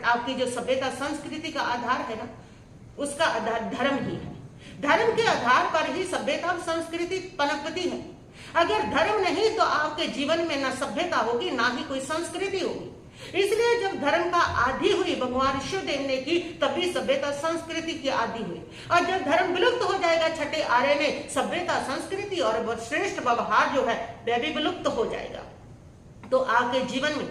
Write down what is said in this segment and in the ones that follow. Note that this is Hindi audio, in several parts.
आपकी जो सभ्यता संस्कृति का आधार है ना, उसका आधार धर्म ही है। धर्म के आधार पर ही सभ्यता और संस्कृति पनपती है। अगर धर्म नहीं तो आपके जीवन में ना सभ्यता होगी ना ही कोई संस्कृति होगी। इसलिए जब धर्म का आदि हुई भगवान शिवदेव ने की, तभी सभ्यता संस्कृति की आदि हुई। और जब धर्म विलुप्त हो जाएगा छठे आर्य में, सभ्यता संस्कृति और श्रेष्ठ व्यवहार जो है वह भी विलुप्त हो जाएगा। तो आपके जीवन में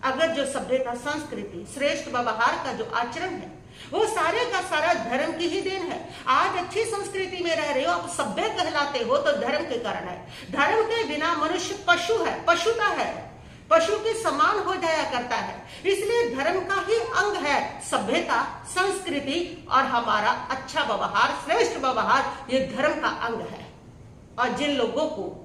अगर जो सभ्यता संस्कृति श्रेष्ठ व्यवहार का जो आचरण है वो सारे का सारा धर्म की ही देन है। आज अच्छी संस्कृति में रह रहे हो, आप सभ्य कहलाते हो तो धर्म के कारण है। धर्म के बिना मनुष्य पशु है, पशुता है, पशु के समान हो जाया करता है। इसलिए धर्म का ही अंग है सभ्यता संस्कृति और हमारा अच्छा व्यवहार, श्रेष्ठ व्यवहार, ये धर्म का अंग है। और जिन लोगों को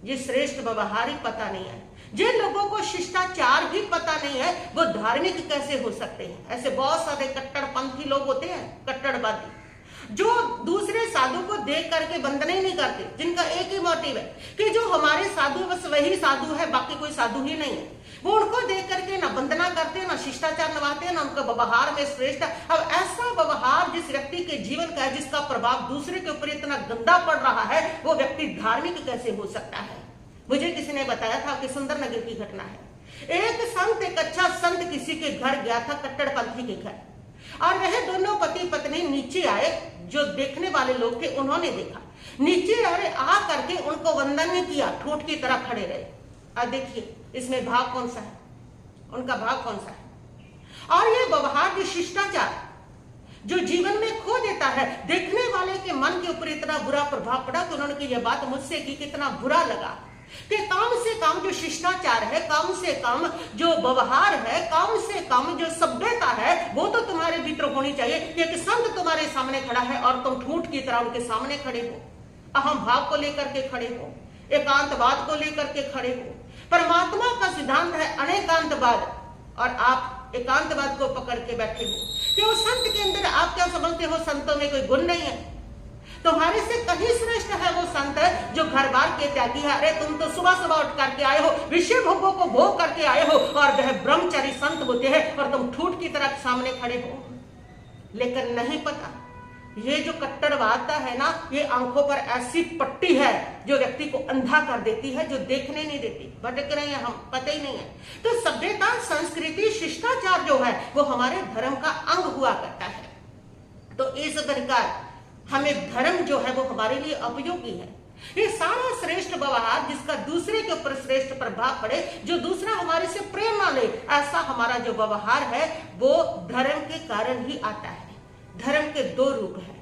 ये श्रेष्ठ व्यवहार ही पता नहीं है, जिन लोगों को शिष्टाचार भी पता नहीं है, वो धार्मिक कैसे हो सकते हैं। ऐसे बहुत सारे कट्टरपंथी लोग होते हैं, कट्टरवादी, जो दूसरे साधु को देख करके वंदना ही नहीं करते, जिनका एक ही मोटिव है कि जो हमारे साधु बस वही साधु है, बाकी कोई साधु ही नहीं है। वो उनको देख करके ना वंदना करते, ना शिष्टाचार निभाते, ना उनका व्यवहार में श्रेष्ठ। अब ऐसा व्यवहार जिस व्यक्ति के जीवन का है, जिसका प्रभाव दूसरे के ऊपर इतना गंदा पड़ रहा है, वो व्यक्ति धार्मिक कैसे हो सकता है। मुझे किसी ने बताया था कि सुंदर नगर की घटना है। एक संत, एक अच्छा संत किसी के घर गया था, कट्टरपंथी के घर, और वह दोनों पति पत्नी नीचे आए। जो देखने वाले लोग थे उन्होंने देखा, नीचे आ करके उनको वंदन नहीं किया, ठोट की तरह खड़े रहे। और देखिए इसमें भाव कौन सा है, उनका भाव कौन सा है। और ये व्यवहार, जो शिष्टाचार जो जीवन में खो देता है, देखने वाले के मन के ऊपर इतना बुरा प्रभाव पड़ा कि उन्होंने ये बात मुझसे की, कितना बुरा लगा कि काम से काम जो शिष्टाचार है, काम से काम जो व्यवहार है, काम से काम जो सभ्यता है, वो तो तुम्हारे भीतर होनी चाहिए। एक संत तुम्हारे सामने खड़ा है और तुम ठूठ की तरह उनके सामने खड़े हो, अहम भाव को लेकर के खड़े हो, एकांतवाद को लेकर के खड़े हो। परमात्मा का सिद्धांत है अनेकांतवाद, और आप एकांतवाद को पकड़ के बैठे हो कि उस संत के अंदर आप क्या समझते हो, संतों में कोई गुण नहीं है। तुम्हारे से कहीं श्रेष्ठ है वो संत जो घर बार के त्यागी है। अरे तुम तो सुबह सुबह उठ करके आए हो, विषय भोगों को भोग करके आए हो, और वह ब्रह्मचारी संत होते हैं और तुम ठूठ की तरह सामने खड़े हो। लेकिन नहीं पता, ये जो कट्टरवादता है ना, ये आंखों पर ऐसी पट्टी है जो व्यक्ति को अंधा कर देती है, जो देखने नहीं देती। भटक रहे हैं हम, पता ही नहीं है। तो सभ्यता संस्कृति शिष्टाचार जो है वो हमारे धर्म का अंग हुआ करता है। तो इस प्रकार हमें धर्म जो है वो हमारे लिए उपयोगी है। ये सारा श्रेष्ठ व्यवहार जिसका दूसरे के ऊपर श्रेष्ठ प्रभाव पड़े, जो दूसरा हमारे से प्रेरणा ले, ऐसा हमारा जो व्यवहार है वो धर्म के कारण ही आता है। धर्म के दो रूप हैं,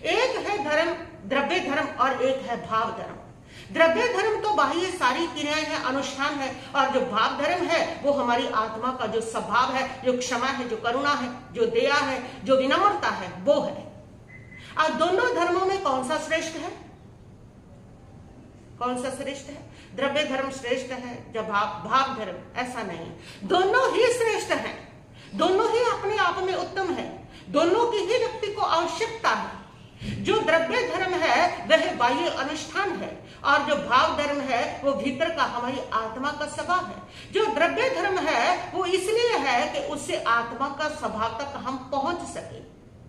एक है धर्म द्रव्य धर्म और एक है भाव धर्म। द्रव्य धर्म तो बाह्य सारी क्रियाएं हैं, अनुष्ठान है, और जो भाव धर्म है वो हमारी आत्मा का जो स्वभाव है, जो क्षमा है, जो करुणा है, जो दया है, जो विनम्रता है, वो है। और दोनों धर्मों में कौन सा श्रेष्ठ है, कौन सा श्रेष्ठ है? द्रव्य धर्म श्रेष्ठ है या भाव धर्म? ऐसा नहीं, दोनों ही श्रेष्ठ हैं, दोनों ही अपने आप में उत्तम है, दोनों की ही व्यक्ति को आवश्यकता है। जो द्रव्य धर्म है वह बाह्य अनुष्ठान है, और जो भाव धर्म है वो भीतर का हमारी आत्मा का स्वभाव है। जो द्रव्य धर्म है वो इसलिए है कि उससे आत्मा का स्वभाव तक हम पहुंच सके,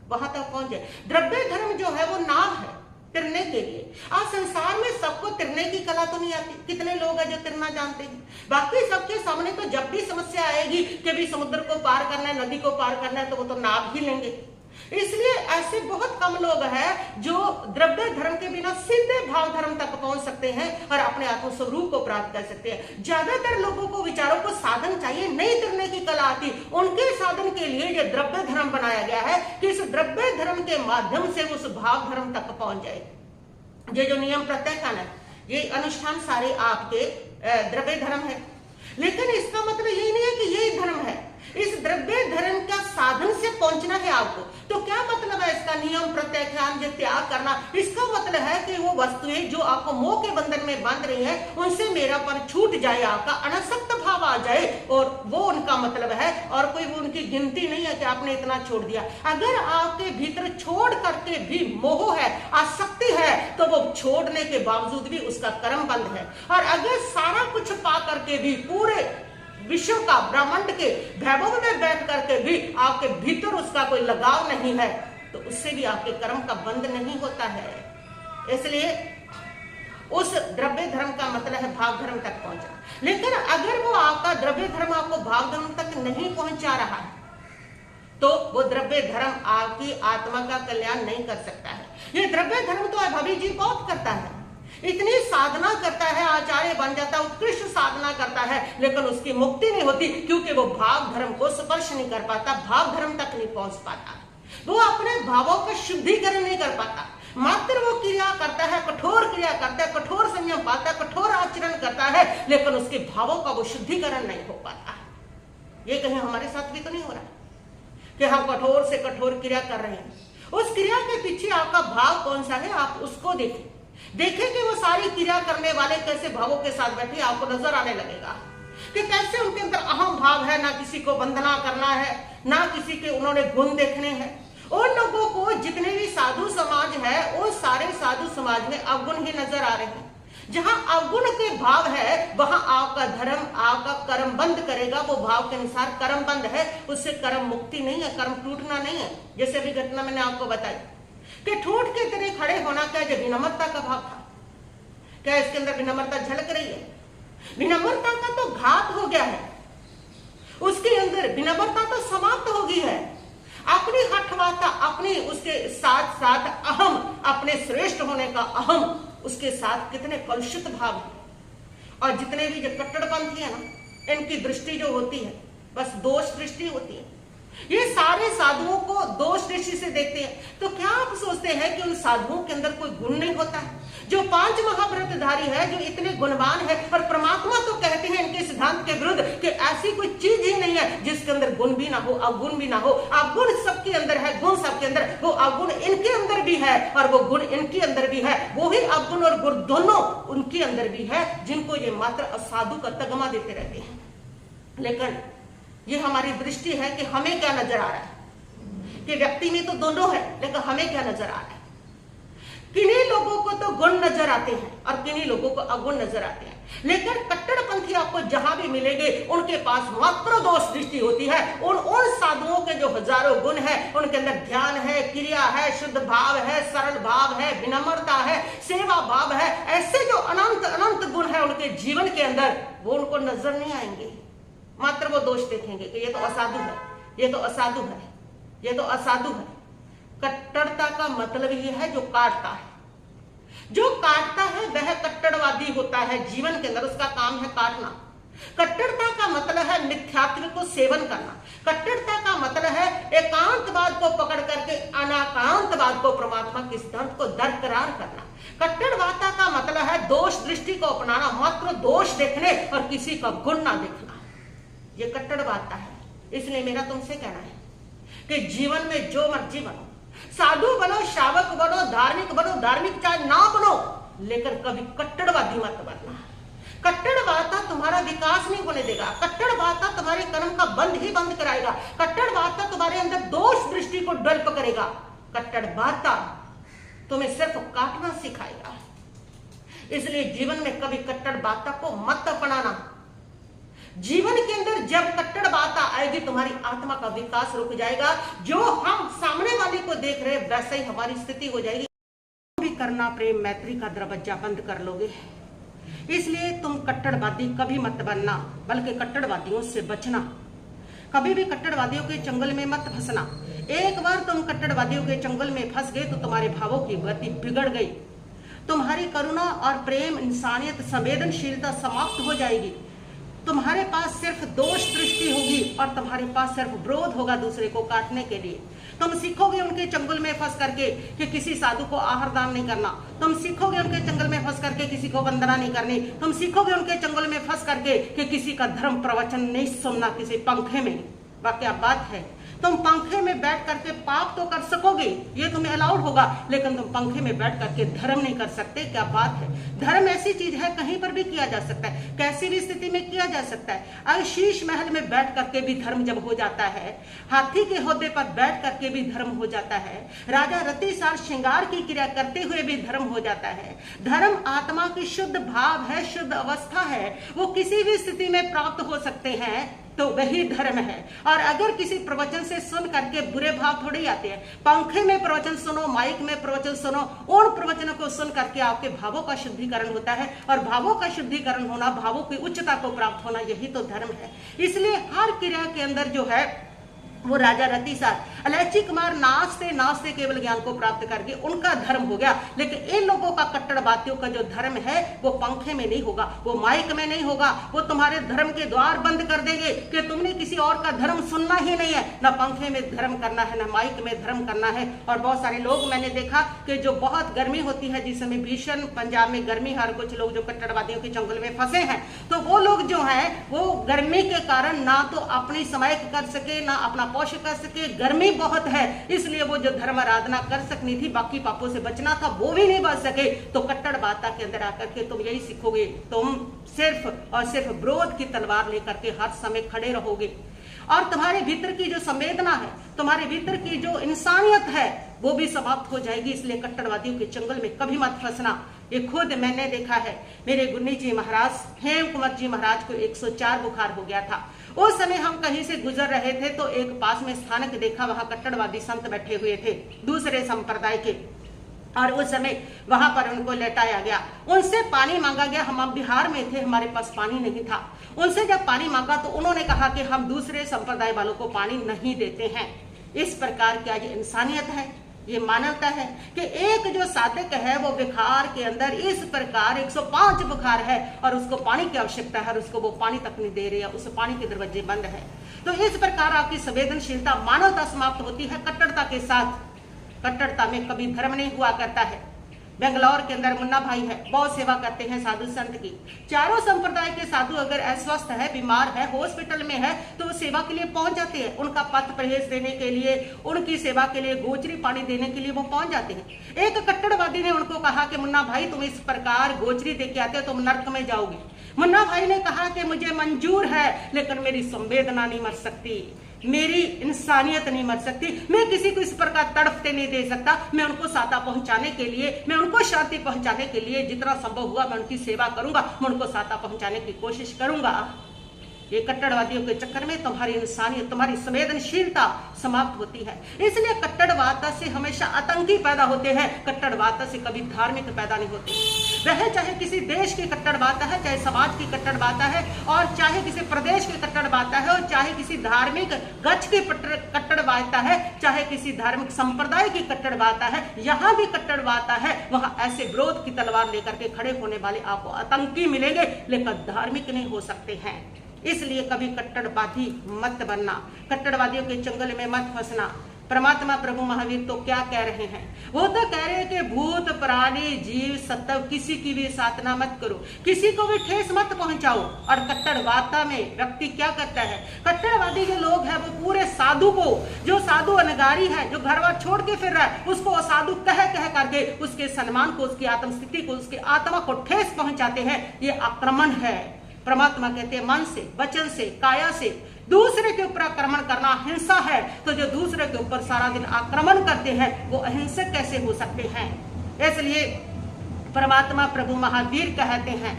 वहां तक पहुंच जाए। द्रव्य धर्म जो है वो नाव है तिरने के लिए। आज संसार में सबको तिरने की कला तो नहीं आती, कितने लोग हैं जो तिरना जानते हैं। बाकी सबके सामने तो जब भी समस्या आएगी कि भी समुद्र को पार करना है, नदी को पार करना है, तो वो तो नाव ही लेंगे। इसलिए ऐसे बहुत कम लोग हैं जो द्रव्य धर्म के बिना सीधे भाव धर्म तक पहुंच सकते हैं और अपने आत्म स्वरूप को प्राप्त कर सकते हैं। ज्यादातर लोगों को विचारों को साधन चाहिए, नहीं तिरने की कला आती। उनके साधन के लिए ये द्रव्य धर्म बनाया गया है कि इस द्रव्य धर्म के माध्यम से उस भाव धर्म तक पहुंच जाए। ये जो नियम प्रत्यय है, ये अनुष्ठान सारे आपके द्रव्य धर्म है। लेकिन इसका मतलब यही नहीं है कि यही धर्म है। इस द्रव्य धर्म का साधन से पहुंचना है आपको। तो क्या मतलब है इसका? नियम प्रत्याख्यान जो त्याग करना, इसका मतलब है कि वो वस्तुएं जो आपको मोह के बंधन में बांध रही है उनसे मेरापन छूट जाए, आपका अनासक्त भाव आ जाए, और वो उनका मतलब है। और कोई वो उनकी गिनती नहीं है कि आपने इतना छोड़ दिया। अगर आपके भीतर छोड़ करके भी मोह है, आसक्ति है, तो वो छोड़ने के बावजूद भी उसका कर्म बंद है। और अगर सारा कुछ पा करके भी पूरे विश्व का ब्रह्मांड के वैभव में बैठ करके भी आपके भीतर उसका कोई लगाव नहीं है, तो उससे भी आपके कर्म का बंध नहीं होता है। इसलिए उस द्रव्य धर्म का मतलब है भाव धर्म तक पहुंचना। लेकिन अगर वो आपका द्रव्य धर्म आपको भाव धर्म तक नहीं पहुंचा रहा है, तो वो द्रव्य धर्म आपकी आत्मा का कल्याण नहीं कर सकता है। ये द्रव्य धर्म तो अभावी जी बहुत करता है, इतनी साधना करता है, आचार्य बन जाता है, उत्कृष्ट साधना करता है, लेकिन उसकी मुक्ति नहीं होती, क्योंकि वो भाव धर्म को स्पर्श नहीं कर पाता, भाव धर्म तक नहीं पहुंच पाता, वो अपने भावों का शुद्धिकरण नहीं कर पाता। मात्र वो क्रिया करता है, कठोर क्रिया करता है, कठोर संयम पाता है, कठोर आचरण करता है, लेकिन उसके भावों का वो शुद्धिकरण नहीं हो पाता। ये कहीं हमारे साथ भी तो नहीं हो रहा कि हम कठोर से कठोर क्रिया कर रहे हैं। उस क्रिया के पीछे आपका भाव कौन सा है, आप उसको देखें कि वो सारी क्रिया करने वाले कैसे भावों के साथ बैठे, आपको नजर आने लगेगा कि कैसे उनके अंदर अहम भाव है, ना किसी को वंदना करना है, ना किसी के उन्होंने गुण देखने हैं। उन लोगों को जितने भी साधु समाज है, वो सारे साधु समाज में अवगुण ही नजर आ रहे हैं। जहां अवगुण के भाव है, वहां आपका धर्म, आपका कर्म बंद करेगा। वो भाव के अनुसार कर्म बंद है, उससे कर्म मुक्ति नहीं है, कर्म टूटना नहीं है। जैसे अभी घटना मैंने आपको बताई कि ठूठ के तरह खड़े होना क्या, जो विनम्रता का भाव था, क्या इसके अंदर विनम्रता झलक रही है? विनम्रता का तो घात हो गया है, उसके अंदर विनम्रता तो समाप्त हो गई है। अपनी हठवाता, अपनी उसके साथ साथ अहम, अपने श्रेष्ठ होने का अहम, उसके साथ कितने कलुषित भाव है। और जितने भी जो कट्टरपंथी है ना, इनकी दृष्टि जो होती है बस दोष दृष्टि होती है। ये सारे साधुओं को दोष दृष्टि से देखते हैं। तो क्या आप सोचते हैं कि उन साधुओं के अंदर कोई गुण नहीं होता है? जो 5 महाव्रतधारी है, जो इतने गुणवान है, और परमात्मा तो कहते हैं इनके सिद्धांत के विरुद्ध कि ऐसी कोई चीज ही नहीं है जिसके अंदर गुण भी ना हो, अवगुण भी ना हो। अवगुण सबके अंदर है, गुण सबके अंदर, वो अवगुण इनके अंदर भी है और वो गुण इनके अंदर भी है। वो ही अवगुण और गुण दोनों उनके अंदर भी है, जिनको ये मात्र असाधु का तगमा देते रहते हैं। लेकिन ये हमारी दृष्टि है कि हमें क्या नजर आ रहा है कि व्यक्ति में तो दोनों है, लेकिन हमें क्या नजर आ रहा है? किन्हीं लोगों को तो गुण नजर आते हैं और किन्हीं लोगों को अगुण नजर आते हैं। लेकिन कट्टरपंथी आपको जहां भी मिलेंगे, उनके पास मात्र दोष दृष्टि होती है। उन साधुओं के जो हजारों गुण है, उनके अंदर ध्यान है, क्रिया है, शुद्ध भाव है, सरल भाव है, विनम्रता है, सेवा भाव है, ऐसे जो अनंत अनंत गुण है उनके जीवन के अंदर, वो उनको नजर नहीं आएंगे। मात्र वो दोष देखेंगे कि ये तो असाधु है, ये तो असाधु है, ये तो असाधु है। कट्टरता का मतलब ये है जो काटता है। जो काटता है वह कट्टरवादी होता है। जीवन के अंदर उसका काम है काटना। कट्टरता का मतलब है मिथ्यात्व को सेवन करना। कट्टरता का मतलब है एकांतवाद को पकड़ करके अनाकांतवाद को, परमात्मा के सिद्धांत को दरकरार करना। कट्टरवादा का मतलब है दोष दृष्टि को अपनाना, मात्र दोष देखने और किसी का गुण ना देखना। ये कट्टरवादा है। इसलिए मेरा तुमसे कहना है कि जीवन में जो मर्जी बनो, साधु बनो, श्रावक बनो, धार्मिक चाहे ना बनो, लेकिन कभी कट्टरवादी मत बनना। कट्टरवादा तुम्हारा विकास नहीं होने देगा। कट्टरवादा तुम्हारे कर्म का बंद ही बंद कराएगा। कट्टरवादा तुम्हारे अंदर दोष दृष्टि को डेवलप करेगा। कट्टरवादा तुम्हें सिर्फ काटना सिखाएगा। इसलिए जीवन में कभी कट्टरवादा को मत अपनाना। जीवन के अंदर जब कट्टरवादा आएगी, तुम्हारी आत्मा का विकास रुक जाएगा। जो हम सामने वाले को देख रहे हैं वैसे ही हमारी स्थिति हो जाएगी। भी करना प्रेम मैत्री का दरवाजा बंद कर लोगे। इसलिए तुम कट्टरवादी कभी मत बनना, बल्कि कट्टरवादियों से बचना। कभी भी कट्टरवादियों के चंगुल में मत फंसना। एक बार तुम कट्टरवादियों के चंगुल में फंस गए तो तुम्हारे भावों की गति बिगड़ गई। तुम्हारी करुणा और प्रेम, इंसानियत, संवेदनशीलता समाप्त हो जाएगी। तुम्हारे पास सिर्फ दोष दृष्टि होगी और तुम्हारे पास सिर्फ विरोध होगा दूसरे को काटने के लिए। तुम सीखोगे उनके चंगुल में फंस करके कि किसी साधु को आहार दान नहीं करना। तुम सीखोगे उनके चंगुल में फंस करके किसी को वंदना नहीं करनी। तुम सीखोगे उनके चंगुल में फंस करके कि किसी का धर्म प्रवचन नहीं सुनना किसी पंखे में। वाकया बात है तुम पंखे में बैठ करके पाप तो कर सकोगे, ये तुम्हें अलाउड होगा, लेकिन तुम पंखे में बैठ करके धर्म नहीं कर सकते। क्या बात है। धर्म ऐसी चीज है कहीं पर भी किया जा सकता है, कैसी भी स्थिति में किया जा सकता है। अगर शीश महल में बैठ करके भी धर्म जब हो जाता है, हाथी के ओहदे पर बैठ करके भी धर्म हो जाता है, राजा रतिसार श्रृंगार की क्रिया करते हुए भी धर्म हो जाता है। धर्म आत्मा की शुद्ध भाव है, शुद्ध अवस्था है, वो किसी भी स्थिति में प्राप्त हो सकते हैं, तो वही धर्म है। और अगर किसी प्रवचन से सुन करके बुरे भाव थोड़ी आते हैं, पंखे में प्रवचन सुनो, माइक में प्रवचन सुनो, उन प्रवचनों को सुन करके आपके भावों का शुद्धिकरण होता है, और भावों का शुद्धिकरण होना, भावों की उच्चता को प्राप्त होना, यही तो धर्म है। इसलिए हर क्रिया के अंदर जो है वो राजा रतिसार अलैची कुमार नाचते नाचते केवल ज्ञान को प्राप्त करके उनका धर्म हो गया। लेकिन इन लोगों का कट्टरवादियों का जो धर्म है वो पंखे में नहीं होगा, वो माइक में नहीं होगा, वो तुम्हारे धर्म के द्वार बंद कर देंगे कि तुमने किसी और का धर्म सुनना ही नहीं है, ना पंखे में धर्म करना है, ना माइक में धर्म करना है। और बहुत सारे लोग मैंने देखा कि जो बहुत गर्मी होती है, जिस समय भीषण पंजाब में गर्मी, हर कुछ लोग जो कट्टरवादियों के चंगुल में फंसे हैं, तो वो लोग जो है वो गर्मी के कारण ना तो अपनी समायक कर सके, ना अपना पोष कर सके, गर्मी बहुत है, इसलिए वो जो धर्म आराधना कर सकनी थी, बाकी पापों से बचना था, वो भी नहीं बच सके। तो कट्टरवादिता के अंदर आकर के तुम यही सीखोगे, तुम सिर्फ और सिर्फ विरोध की तलवार लेकर के हर समय खड़े रहोगे, और तुम्हारे भीतर की जो संवेदना है, तुम्हारे भीतर की जो इंसानियत है, वो भी समाप्त हो जाएगी। इसलिए कट्टरवादियों के चंगुल में कभी मत फंसना। ये खुद मैंने देखा है। मेरे गुन्नी जी महाराज, हेम कुंवर जी महाराज को 104 बुखार हो गया था। उस समय हम कहीं से गुजर रहे थे तो एक पास में स्थानक देखा, वहां कट्टरवादी संत बैठे हुए थे दूसरे संप्रदाय के, और उस समय वहां पर उनको लेटाया गया, उनसे पानी मांगा गया। हम बिहार में थे, हमारे पास पानी नहीं था। उनसे जब पानी मांगा तो उन्होंने कहा कि हम दूसरे संप्रदाय वालों को पानी नहीं देते हैं। इस प्रकार क्या ये इंसानियत है, ये मानवता है कि एक जो साधक है वो बुखार के अंदर इस प्रकार 105 बुखार है और उसको पानी की आवश्यकता है और उसको वो पानी तक नहीं दे रही है, उस पानी के दरवाजे बंद है। तो इस प्रकार आपकी संवेदनशीलता, मानवता समाप्त होती है कट्टरता के साथ। कट्टरता में कभी धर्म नहीं हुआ करता है। बेंगलौर के अंदर मुन्ना भाई है, बहुत सेवा करते हैं साधु संत की। चारों संप्रदाय के साधु अगर अस्वस्थ है, बीमार है, हॉस्पिटल में है, तो वो सेवा के लिए पहुंच जाते हैं। उनका पथ परहेज देने के लिए, उनकी सेवा के लिए, गोचरी पानी देने के लिए वो पहुंच जाते हैं। एक कट्टरवादी ने उनको कहा कि मुन्ना भाई तुम इस प्रकार गोचरी दे के आते हो, तुम नर्क में जाओगे। मुन्ना भाई ने कहा कि मुझे मंजूर है, लेकिन मेरी संवेदना नहीं मर सकती, मेरी इंसानियत नहीं मर सकती, मैं किसी को इस प्रकार तड़पते नहीं दे सकता। मैं उनको साता पहुंचाने के लिए, मैं उनको शांति पहुंचाने के लिए जितना संभव हुआ मैं उनकी सेवा करूंगा, मैं उनको साता पहुंचाने की कोशिश करूंगा। ये कट्टरवादियों के चक्कर में तुम्हारी इंसानियत, तुम्हारी संवेदनशीलता समाप्त होती है। इसलिए कट्टरवादिता से हमेशा आतंकी पैदा होते हैं, कट्टरवादिता से कभी धार्मिक पैदा नहीं होते। वह चाहे किसी देश की कट्टरवादिता है, चाहे समाज की कट्टरवादिता है, और चाहे किसी प्रदेश की कट्टरवादिता है, और चाहे किसी धार्मिक गच्छ की कट्टरवादिता है, चाहे किसी धार्मिक संप्रदाय की कट्टरवादिता है, यहाँ भी कट्टरवादिता है, वहां ऐसे विरोध की तलवार लेकर के खड़े होने वाले आपको आतंकी मिलेंगे, लेकिन धार्मिक नहीं हो सकते हैं। इसलिए कभी कट्टरवादी मत बनना, कट्टरवादियों के चंगुल में मत फंसना। परमात्मा प्रभु महावीर तो क्या कह रहे हैं, वो तो कह रहे हैं कि भूत प्राणी जीव सत्व किसी की भी साधना मत करो, किसी को भी ठेस मत पहुंचाओ। और कट्टरवादिता में व्यक्ति क्या करता है, कट्टरवादी जो लोग हैं वो पूरे साधु को, जो साधु अनगारी है, जो घर बार छोड़ के फिर रहा है, उसको असाधु कह करके उसके सम्मान को, उसकी आत्मस्थिति को, उसके आत्मा को ठेस पहुंचाते हैं। ये आक्रमण है। परमात्मा कहते हैं मन से, वचन से, काया से दूसरे के ऊपर आक्रमण करना हिंसा है। तो जो दूसरे के ऊपर सारा दिन आक्रमण करते हैं वो अहिंसक कैसे हो सकते हैं। इसलिए परमात्मा प्रभु महावीर कहते हैं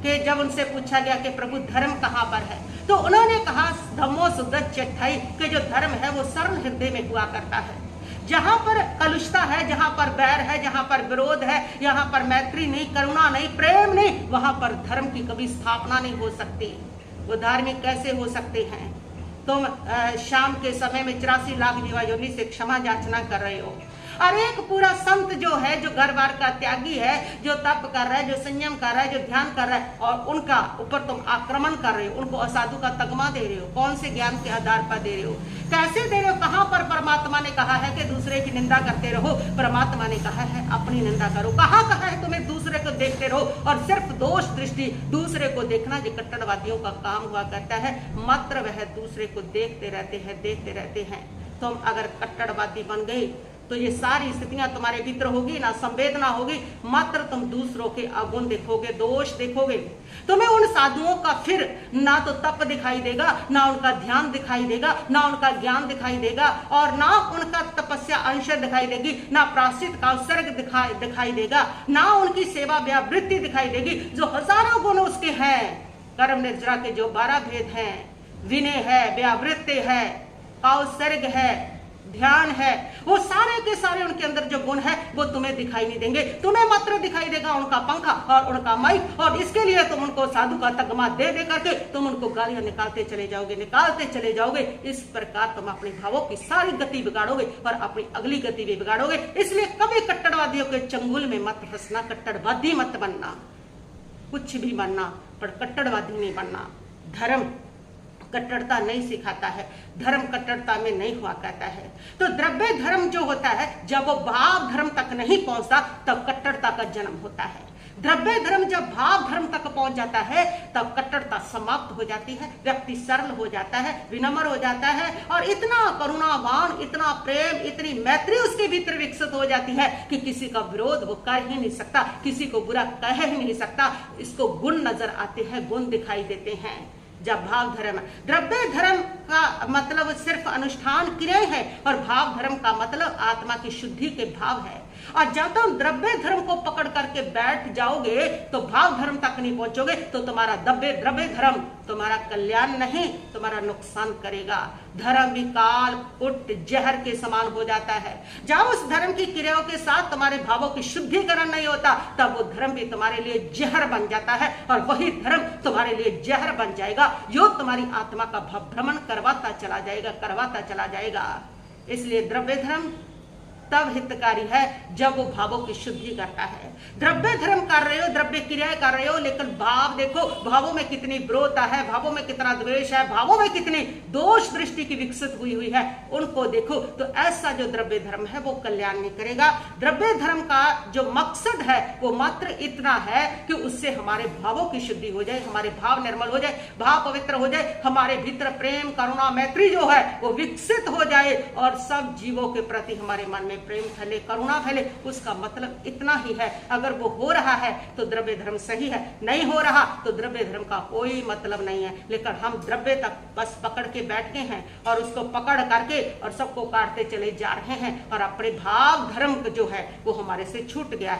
कि जब उनसे पूछा गया कि प्रभु धर्म कहाँ पर है, तो उन्होंने कहा धम्मो शुद्ध चेठाई, कि जो धर्म है वो सरल हृदय में हुआ करता है। जहां पर कलुषता है, जहां पर बैर है, जहां पर विरोध है, यहाँ पर मैत्री नहीं, करुणा नहीं, प्रेम नहीं, वहां पर धर्म की कभी स्थापना नहीं हो सकती। वो धार्मिक कैसे हो सकते हैं। तुम शाम के समय में 84 लाख जीवा योनि से क्षमा याचना कर रहे हो, और एक पूरा संत जो है, जो घर बार का त्यागी है, जो तप कर रहा है, जो संयम कर रहा है, जो ध्यान कर रहा है, और उनका ऊपर तुम आक्रमण कर रहे हो, उनको असाधु का तगमा दे रहे हो। कौन से ज्ञान के आधार पर दे रहे हो, कैसे दे रहे हो। कहां पर परमात्मा ने कहा है कि दूसरे की निंदा करते रहो, परमात्मा ने कहा है अपनी निंदा करो। कहा है तुम्हें दूसरे को देखते रहो, और सिर्फ दोष दृष्टि दूसरे को देखना जो कट्टरवादियों का काम हुआ करता है। मात्र वह दूसरे को देखते रहते हैं, देखते रहते हैं। तुम अगर कट्टरवादी बन गए तो ये सारी स्थितियां तुम्हारे भीतर होगी, ना संवेदना होगी, मात्र तुम दूसरों के अवगुण देखोगे, दोष देखोगे। तुम्हें उन साधुओं का फिर ना तो तप दिखाई देगा, ना उनका ध्यान दिखाई देगा, ना उनका ज्ञान दिखाई देगा, और ना उनका तपस्या अंश दिखाई देगी, ना प्रायश्चित का उत्सर्ग दिखाई देगा, ना उनकी सेवा व्यावृत्ति दिखाई देगी, जो हजारों गुण उसके हैं। कर्म निर्जरा के जो 12 भेद हैं, विनय है, व्यावृत्ति है, काउत्सर्ग है, ध्यान है, वो सारे के सारे उनके अंदर जो गुण है वो तुम्हें दिखाई नहीं देंगे। तुम्हें मात्र दिखाई देगा उनका पंखा और उनका माइक, और इसके लिए तुम उनको साधु का तगमा दे दे करके तुम उनको गालियां निकालते चले जाओगे। इस प्रकार तुम अपने भावों की सारी गति बिगाड़ोगे और अपनी अगली गति भी बिगाड़ोगे। इसलिए कभी कट्टरवादियों के चंगुल में मत फंसना, कट्टरवादी मत बनना, कुछ भी बनना पर कट्टरवादी नहीं बनना। धर्म कट्टरता नहीं सिखाता है, धर्म कट्टरता में नहीं हुआ कहता है। तो द्रव्य धर्म जो होता है, जब वो भाव धर्म तक नहीं पहुंचता तब कट्टरता का जन्म होता है। द्रव्य धर्म जब भाव धर्म तक पहुंच जाता है तब कट्टरता समाप्त हो जाती है, व्यक्ति सरल हो जाता है, विनम्र हो जाता है, और इतना करुणावान, इतना प्रेम, इतनी मैत्री उसके भीतर विकसित हो जाती है कि किसी का विरोध वो कर ही नहीं सकता, किसी को बुरा कह ही नहीं सकता। इसको गुण नजर आते हैं, गुण दिखाई देते हैं जब भाव धर्म। द्रव्य धर्म का मतलब सिर्फ अनुष्ठान क्रिया है, और भाव धर्म का मतलब आत्मा की शुद्धि के भाव है। और जब तुम द्रव्य धर्म को पकड़ करके बैठ जाओगे तो भाव धर्म तक नहीं पहुंचोगे, तो तुम्हारा द्रव्य धर्म तुम्हारा कल्याण नहीं, तुम्हारा नुकसान करेगा। धर्म भी काल कुट जहर के समान हो जाता है। जब उस धर्म की क्रियाओं के साथ तुम्हारे भावों की शुद्धिकरण नहीं होता, तब वो धर्म भी तुम्हारे लिए जहर बन जाता है, और वही धर्म तुम्हारे लिए जहर बन जाएगा, जो तुम्हारी आत्मा का भ्रमण करवाता चला जाएगा। इसलिए द्रव्य धर्म तब हितकारी है जब वो भावों की शुद्धि करता है। द्रव्य धर्म कर रहे हो, द्रव्य क्रियाएं कर रहे हो, लेकिन भाव देखो, भावों में कितनी विरोधता है, भावों में कितना द्वेष है, भावों में कितनी दोष दृष्टि की विकसित हुई है, उनको देखो। तो ऐसा जो द्रव्य धर्म है वो कल्याण नहीं करेगा। द्रव्य धर्म का जो मकसद है वो मात्र इतना है कि उससे हमारे भावों की शुद्धि हो जाए, हमारे भाव निर्मल हो जाए, भाव पवित्र हो जाए, हमारे भीतर प्रेम, करुणा, मैत्री जो है वो विकसित हो जाए, और सब जीवों के प्रति हमारे मन में प्रेम फैले, करुणा फैले। उसका मतलब इतना ही है। अगर वो हो रहा है तो द्रव्य धर्म सही है, नहीं हो रहा तो द्रव्य धर्म का कोई मतलब नहीं है। लेकिन हम द्रव्य तक बस पकड़ के बैठे हैं, और उसको पकड़ करके और सबको काटते चले जा रहे हैं, और अपने भाव धर्म जो है वो हमारे से छूट गया है।